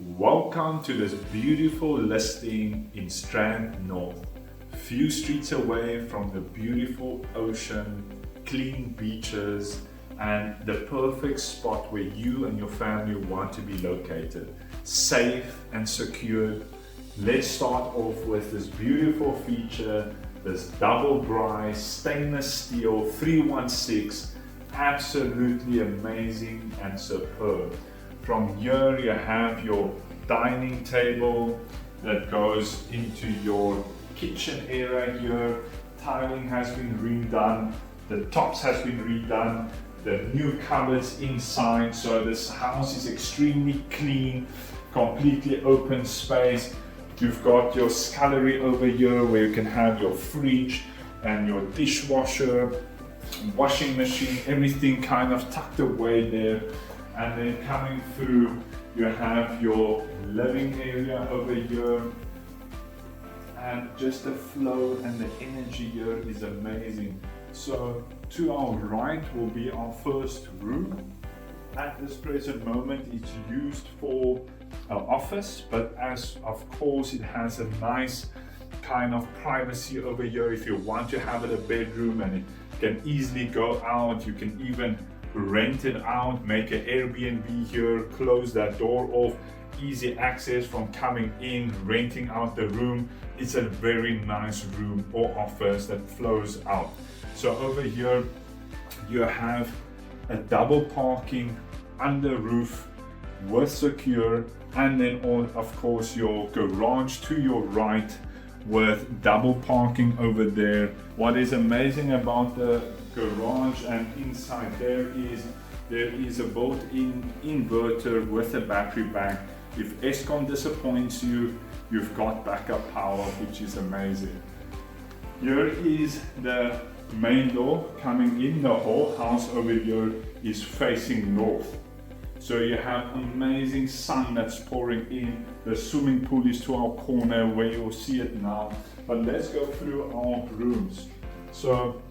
Welcome to this beautiful listing in Strand North. Few streets away from the beautiful ocean, clean beaches, and the perfect spot where you and your family want to be located. Safe and secured. Let's start off with this beautiful feature, this double Braai stainless steel 316. Absolutely amazing and superb. From here you have your dining table that goes into your kitchen area here. Tiling has been redone, the tops has been redone, the new cupboards inside, so this house is extremely clean, completely open space. You've got your scullery over here where you can have your fridge and your dishwasher, washing machine, everything kind of tucked away there. And then coming through, you have your living area over here. And just the flow and the energy here is amazing. So to our right will be our first room. At this present moment, it's used for an office, but as of course it has a nice kind of privacy over here. If you want to have it a bedroom and it can easily go out, you can even rent it out, make an Airbnb here, close that door off, easy access from coming in, renting out the room. It's a very nice room or office that flows out. So over here you have a double parking under roof with secure, and then of course your garage to your right with double parking over there. What is amazing about the garage and inside there is a built-in inverter with a battery bank. If Eskom disappoints you, you've got backup power, which is amazing. Here is the main door coming in. The whole house over here is facing north. So you have amazing sun that's pouring in. The swimming pool is to our corner where you'll see it now. But let's go through our rooms. So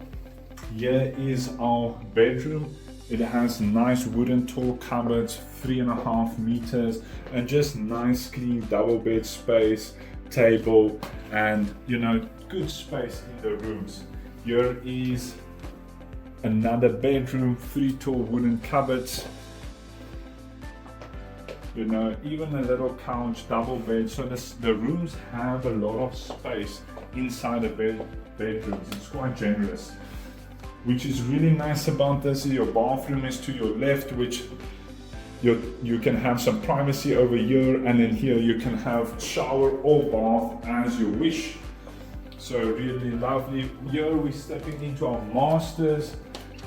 here is our bedroom. It has nice wooden tall cupboards, 3.5 meters, and just nice clean double bed space, table, and good space in the rooms. Here is another bedroom, 3 tall wooden cupboards. Even a little couch, double bed. So the rooms have a lot of space inside the bedrooms. It's quite generous. Which is really nice about this, your bathroom is to your left, which you can have some privacy over here, and then here you can have shower or bath as you wish. So really lovely. Here we're stepping into our masters,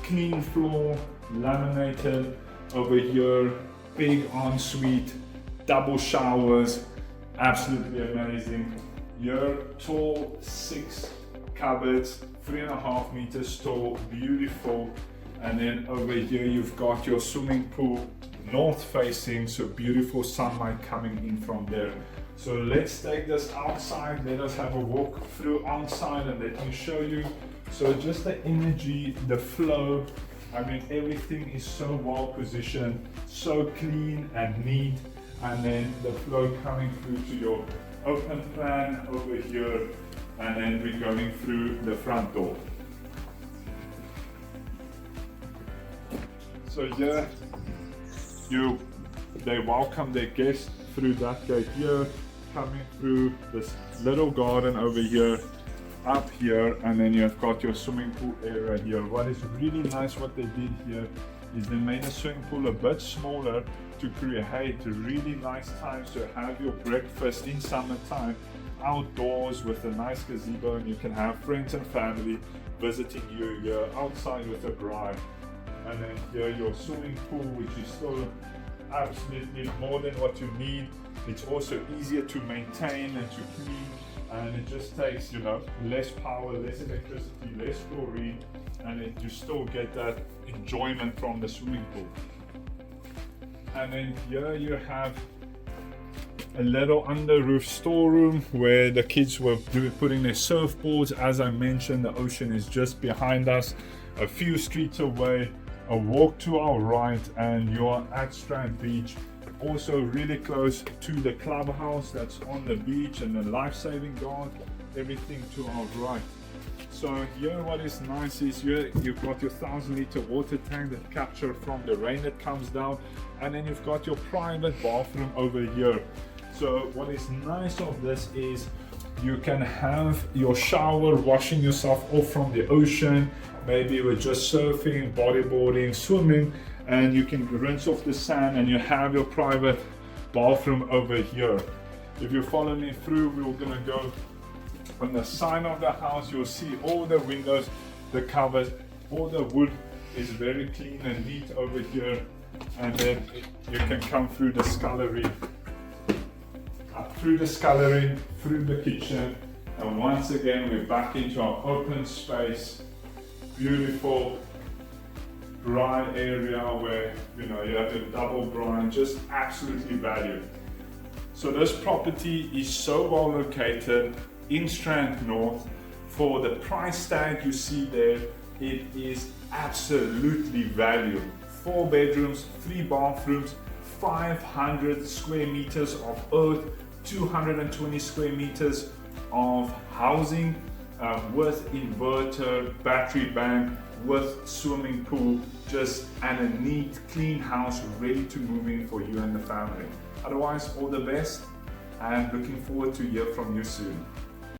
clean floor, laminated. Over here, big ensuite, double showers, absolutely amazing. Here, tall 6 cupboards, 3.5 meters tall, beautiful. And then over here you've got your swimming pool, north facing, so beautiful sunlight coming in from there. So let's take this outside, let us have a walk through outside and let me show you. So just the energy, the flow, I mean everything is so well positioned, so clean and neat. And then the flow coming through to your open plan over here, and then we're going through the front door. So here they welcome their guests through that gate here, coming through this little garden over here, up here, and then you've got your swimming pool area here. What is really nice what they did here is they made the swimming pool a bit smaller to create really nice times to have your breakfast in summertime outdoors with a nice gazebo, and you can have friends and family visiting you here outside with a braai. And then here your swimming pool, which is still absolutely more than what you need. It's also easier to maintain and to clean, and it just takes less power, less electricity, less chlorine, and then you still get that enjoyment from the swimming pool. And then here you have a little under roof storeroom where the kids were putting their surfboards. As I mentioned, the ocean is just behind us, a few streets away, a walk to our right, and you're at Strand Beach. Also really close to the clubhouse that's on the beach, and the life-saving guard, everything to our right. So here what is nice is here you've got your 1,000-litre water tank that capture from the rain that comes down, and then you've got your private bathroom over here. So what is nice of this is you can have your shower, washing yourself off from the ocean, maybe you were just surfing, bodyboarding, swimming, and you can rinse off the sand, and you have your private bathroom over here. If you follow me through, we're gonna go on the side of the house. You'll see all the windows, the covers, all the wood is very clean and neat over here. And then you can come through the scullery, up through the scullery, through the kitchen, and once again we're back into our open space, beautiful Braai area where you have your double Braai, just absolutely valued. So this property is so well located in Strand North. For the price tag you see there, it is absolutely valued. 4 bedrooms, 3 bathrooms, 500 square meters of earth, 220 square meters of housing, with inverter, battery bank, with swimming pool, and a neat, clean house ready to move in for you and the family. Otherwise, all the best, and looking forward to hear from you soon.